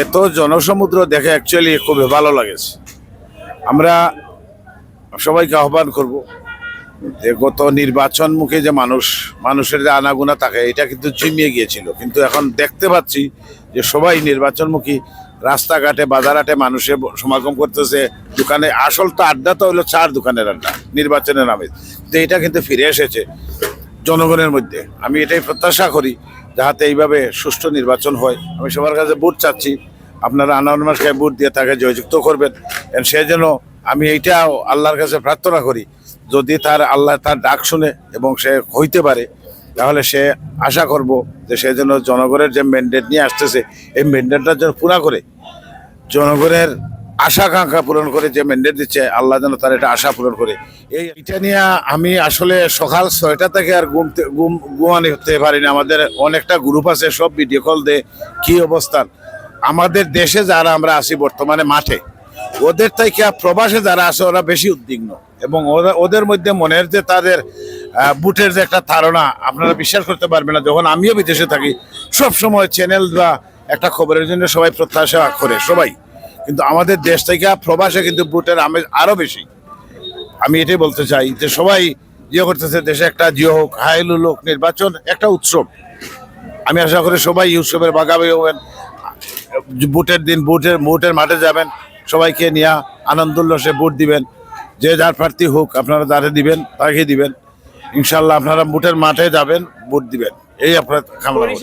এত জনসমুদ্র দেখে অ্যাকচুয়ালি খুবই ভালো লাগেছে। আমরা সবাইকে আহ্বান করব যে গত নির্বাচনমুখী যে মানুষের যে আনাগোনা থাকে এটা কিন্তু জিমিয়ে গিয়েছিল, কিন্তু এখন দেখতে পাচ্ছি যে সবাই নির্বাচনমুখী, রাস্তাঘাটে বাজারহাটে মানুষের সমাগম করতেছে। দোকানে আসল তো আড্ডা তো হলো চার দোকানের আড্ডা নির্বাচনের নামে, তো এটা কিন্তু ফিরে এসেছে জনগণের মধ্যে। আমি এটাই প্রত্যাশা করি যাতে এইভাবে সুষ্ঠু নির্বাচন হয়। আমি সবার কাছে ভোট চাচ্ছি, আপনারা আনারমাসকে ভোট দিয়ে তাকে জয়যুক্ত করবেন। সে যেন, আমি এইটাও আল্লাহর কাছে প্রার্থনা করি, যদি আল্লাহ তার ডাক শুনে এবং সে হইতে পারে, তাহলে সে আশা করব যে সে যেন জনগণের যে ম্যান্ডেট নিয়ে আসতেছে এই ম্যান্ডেটটা যেন পুরা করে, জনগণের আশা আকাঙ্ক্ষা পূরণ করে, যে ম্যান্ডেট দিচ্ছে আল্লাহ যেন তার এটা আশা পূরণ করে। এটা নিয়ে আমি আসলে সকাল 6টা থেকে আর ঘুমানি হতে পারি না। আমাদের অনেকটা গ্রুপ আছে, সব ভিডিও কল দেয় কি অবস্থান। আমাদের দেশে যারা আমরা আছি বর্তমানে মাঠে, ওদের থেকে প্রবাসে যারা আছে ওরা বেশি উদ্বিগ্ন, এবং ওদের মধ্যে মনের যে তাদের বুটের যে একটা ধারণা, আপনারা বিশ্বাস করতে পারবেন না। যখন আমিও বিদেশে থাকি, সব সময় চ্যানেল বা একটা খবরের জন্য সবাই প্রত্যাশা করে সবাই, কিন্তু আমাদের দেশ থেকে প্রবাসে কিন্তু বুটের আমেজ আরো বেশি। আমি এটাই বলতে চাই যে সবাই জিও করতেছে, দেশে একটা জিও হোক, হাইলুল হোক, নির্বাচন একটা উৎসব। আমি আশা করি সবাই এই উৎসবের ভাগাভাগি হবেন। ভোটের দিন ভোটের মাঠে যাবেন, সবাইকে নিয়ে আনন্দ উল্লাসে ভোট দিবেন। যে যার প্রার্থী হোক, আপনারা যারে দিবেন তাকে দিবেন। ইনশাল্লাহ আপনারা ভোটের মাঠে যাবেন, ভোট দিবেন, এই আপনার কামনা করি।